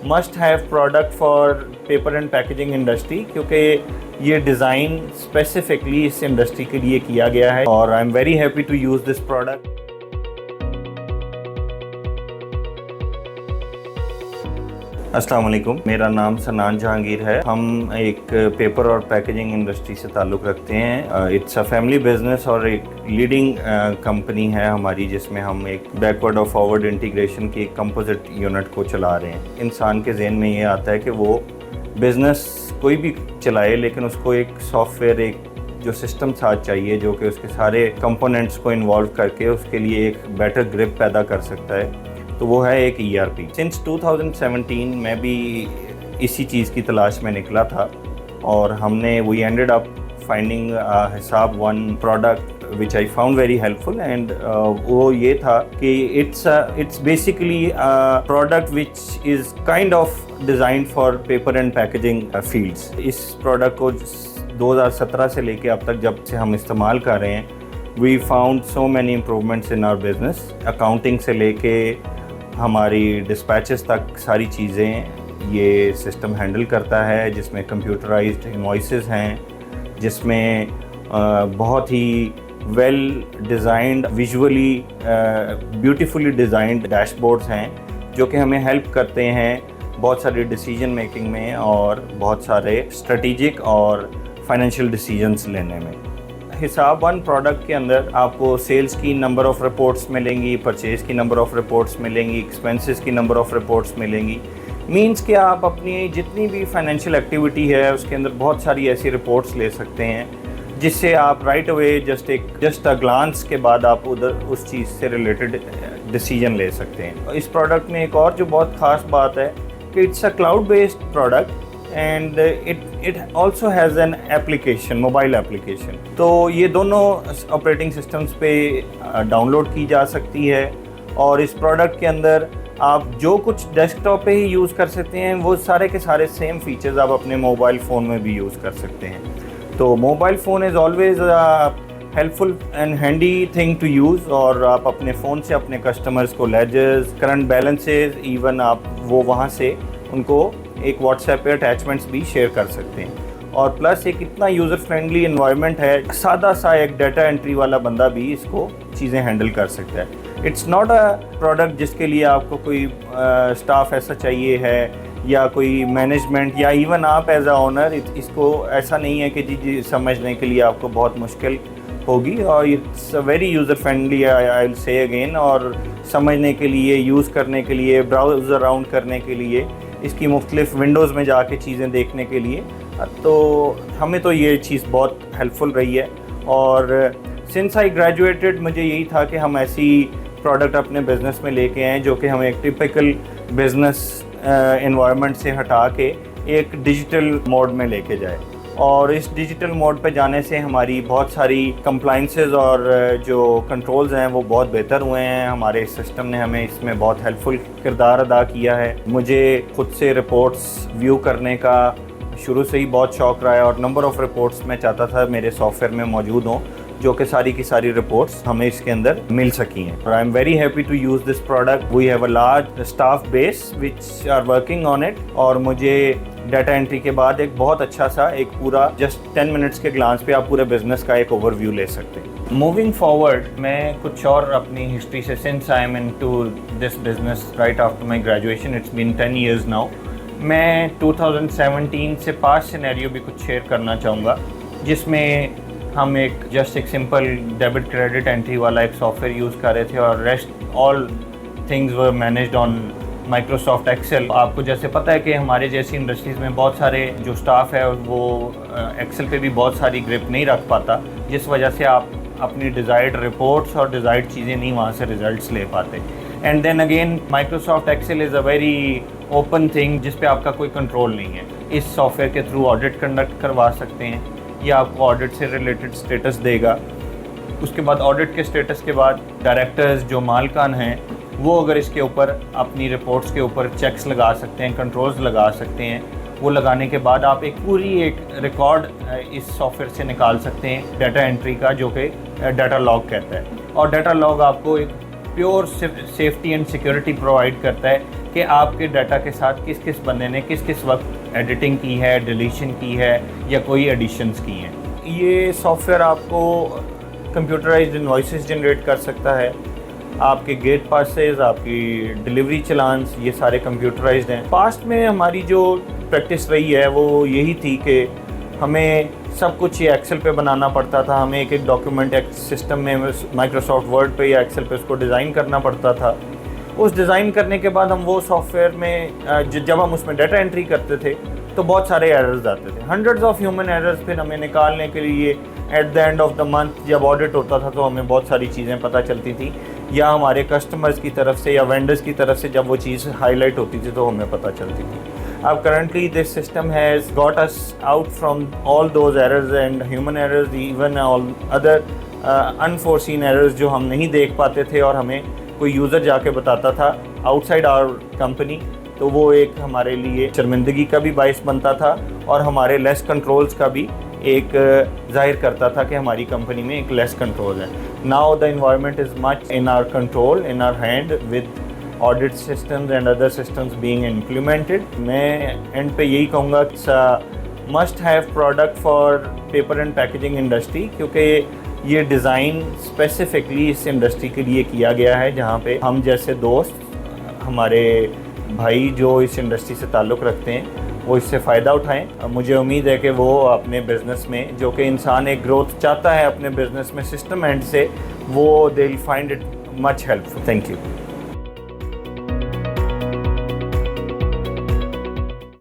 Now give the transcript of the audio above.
Must have product for paper and packaging industry, क्योंकि ये design specifically इस industry के लिए किया गया है और I am very happy to use this product. अस्सलाम वालेकुम, मेरा नाम सनान जहांगीर है। हम एक पेपर और पैकेजिंग इंडस्ट्री से ताल्लुक़ रखते हैं। इट्स अ फैमिली बिजनेस और एक लीडिंग कंपनी है हमारी, जिसमें हम एक बैकवर्ड और फॉरवर्ड इंटीग्रेशन की एक कंपोजिट यूनिट को चला रहे हैं। इंसान के जहन में ये आता है कि वो बिज़नेस कोई भी चलाए, लेकिन उसको एक सॉफ्टवेयर, एक जो सिस्टम साथ चाहिए जो कि उसके सारे कंपोनेंट्स को इन्वॉल्व करके उसके लिए एक बेटर ग्रिप पैदा कर सकता है, तो वो है एक ERP। सिंस 2017 मैं भी इसी चीज़ की तलाश में निकला था और हमने वी एंडेड अप फाइंडिंग हिसाब one product which I found very helpful and वो ये था कि it's basically product which is kind of designed for paper and packaging fields. इस प्रोडक्ट को 2017 से लेके अब तक जब से हम इस्तेमाल कर रहे हैं, we found so many improvements in our business. Accounting से लेके हमारी डिस्पैचेस तक सारी चीज़ें ये सिस्टम हैंडल करता है, जिसमें कंप्यूटराइज्ड इनवॉइसेस हैं, जिसमें बहुत ही well designed, visually beautifully designed dashboards हैं जो कि हमें हेल्प करते हैं बहुत सारी डिसीजन मेकिंग में और बहुत सारे स्ट्रेटेजिक और फाइनेंशियल डिसीजंस लेने में। हिसाब वन प्रोडक्ट के अंदर आपको सेल्स की नंबर ऑफ़ रिपोर्ट्स मिलेंगी, परचेज़ की नंबर ऑफ़ रिपोर्ट्स मिलेंगी, एक्सपेंसेस की नंबर ऑफ़ रिपोर्ट्स मिलेंगी। मींस कि आप अपनी जितनी भी फाइनेंशियल एक्टिविटी है उसके अंदर बहुत सारी ऐसी रिपोर्ट्स ले सकते हैं, जिससे आप right away just a glance के बाद आप उधर उस चीज़ से रिलेटेड डिसीजन ले सकते हैं। इस प्रोडक्ट में एक और जो बहुत ख़ास बात है कि it's a cloud based product and it also has an application, mobile application. तो ये दोनों ऑपरेटिंग सिस्टम्स पे डाउनलोड की जा सकती है और इस प्रोडक्ट के अंदर आप जो कुछ डेस्कटॉप पे ही यूज़ कर सकते हैं वो सारे के सारे सेम फीचर्स आप अपने मोबाइल फ़ोन में भी यूज़ कर सकते हैं। तो mobile phone is always helpful and handy thing to use, और आप अपने फ़ोन से अपने कस्टमर्स को लेजर्स, करंट बैलेंसेस, इवन आप वो वहाँ से उनको एक व्हाट्सएप पे अटैचमेंट्स भी शेयर कर सकते हैं। और प्लस एक इतना यूज़र फ्रेंडली इन्वायरमेंट है, सादा सा एक डाटा एंट्री वाला बंदा भी इसको चीज़ें हैंडल कर सकता है। इट्स नॉट अ प्रोडक्ट जिसके लिए आपको कोई स्टाफ ऐसा चाहिए है या कोई मैनेजमेंट, या इवन आप एज अ ओनर इसको ऐसा नहीं है कि जी समझने के लिए आपको बहुत मुश्किल होगी। और it's very user friendly, I will say again, और समझने के लिए, यूज़ करने के लिए, ब्राउज़ अराउंड करने के लिए, इसकी मुख्तलिफ विंडोज़ में जाके चीज़ें देखने के लिए, तो हमें तो ये चीज़ बहुत हेल्पफुल रही है। और सिंस आई ग्रेजुएटेड मुझे यही था कि हम ऐसी प्रोडक्ट अपने बिज़नेस में लेके आएँ जो कि हमें एक टिपिकल बिज़नेस एनवायरनमेंट से हटा के एक डिजिटल मोड में लेके जाए। और इस डिजिटल मोड पे जाने से हमारी बहुत सारी कंप्लाइंसेस और जो कंट्रोल्स हैं वो बहुत बेहतर हुए हैं। हमारे सिस्टम ने हमें इसमें बहुत हेल्पफुल किरदार अदा किया है। मुझे खुद से रिपोर्ट्स व्यू करने का शुरू से ही बहुत शौक़ रहा है और नंबर ऑफ़ रिपोर्ट्स मैं चाहता था मेरे सॉफ्टवेयर में मौजूद हों, जो कि सारी की सारी रिपोर्ट्स हमें इसके अंदर मिल सकी हैं। और I am very happy to use this product. We have a large staff base which are working on it, और मुझे डाटा एंट्री के बाद एक बहुत अच्छा सा एक पूरा जस्ट 10 मिनट्स के ग्लांस पे आप पूरे बिजनेस का एक ओवरव्यू ले सकते हैं। मूविंग फॉरवर्ड मैं कुछ और अपनी हिस्ट्री से, since I am into this business right after my graduation, it's been 10 years now, मैं 2017 से पास्ट सिनेरियो भी कुछ शेयर करना चाहूँगा, जिसमें हम एक सिंपल डेबिट क्रेडिट एंट्री वाला एक सॉफ्टवेयर यूज़ कर रहे थे और rest all things were managed on Microsoft Excel. आपको जैसे पता है कि हमारे जैसी इंडस्ट्रीज़ में बहुत सारे जो स्टाफ है वो एक्सेल पे भी बहुत सारी ग्रिप नहीं रख पाता, जिस वजह से आप अपनी डिज़ायर्ड रिपोर्ट्स और डिज़ायर्ड चीज़ें नहीं वहाँ से रिजल्ट्स ले पाते। And then again Microsoft Excel is a very open thing जिस पे आपका कोई कंट्रोल नहीं है। इस सॉफ्टवेयर के थ्रू ऑडिट कंडक्ट करवा सकते हैं, ये आपको ऑडिट से रिलेटेड स्टेटस देगा। उसके बाद ऑडिट के स्टेटस के बाद डायरेक्टर्स जो मालकान हैं वो अगर इसके ऊपर अपनी रिपोर्ट्स के ऊपर चेक्स लगा सकते हैं, कंट्रोल्स लगा सकते हैं। वो लगाने के बाद आप एक रिकॉर्ड इस सॉफ्टवेयर से निकाल सकते हैं डाटा एंट्री का, जो कि डाटा लॉग कहता है। और डाटा लॉग आपको एक pure safety and security provide करता है कि आपके डाटा के साथ किस किस बंदे ने किस किस वक्त एडिटिंग की है, डिलीशन की है या कोई एडिशंस की हैं। ये सॉफ्टवेयर आपको कंप्यूटराइज्ड इनवॉइसेस जनरेट कर सकता है, आपके गेट पासेस, आपकी डिलीवरी चलान्स, ये सारे कंप्यूटराइज्ड हैं। पास्ट में हमारी जो प्रैक्टिस रही है वो यही थी कि हमें सब कुछ ये एक्सेल पे बनाना पड़ता था, हमें एक एक डॉक्यूमेंट एक सिस्टम में माइक्रोसॉफ्ट वर्ड पे या एक्सेल पे उसको डिज़ाइन करना पड़ता था। उस डिज़ाइन करने के बाद हम वो सॉफ्टवेयर में जब हम उसमें डाटा एंट्री करते थे तो बहुत सारे एरर्स आते थे, हंड्रेड्स ऑफ ह्यूमन एरर्स। फिर हमें निकालने के लिए at the end of the month जब ऑडिट होता था तो हमें बहुत सारी चीज़ें पता चलती थी, या हमारे कस्टमर्स की तरफ से या वेंडर्स की तरफ से जब वो चीज़ हाईलाइट होती थी तो हमें पता चलती थी। अब currently this system has got us out from all those errors and human errors, even all other unforeseen errors जो हम नहीं देख पाते थे और हमें कोई यूज़र जाके बताता था आउटसाइड आवर कंपनी, तो वो एक हमारे लिए शर्मिंदगी का भी बायस बनता था और हमारे लेस कंट्रोल्स का भी एक जाहिर करता था कि हमारी कंपनी में एक लेस कंट्रोल है। Now the environment is much in our control, in our hand, with audit systems and other systems being implemented. मैं एंड पे यही कहूँगा कि must have product for paper and packaging industry, क्योंकि ये डिज़ाइन स्पेसिफिकली इस industry के लिए किया गया है जहाँ पे हम जैसे दोस्त, हमारे भाई जो इस इंडस्ट्री से ताल्लुक़ रखते हैं वो इससे फ़ायदा उठाएं। मुझे उम्मीद है कि वो अपने बिज़नेस में, जो कि इंसान एक ग्रोथ चाहता है अपने बिज़नेस में सिस्टम एंड से, वो they will find it much helpful. Thank you.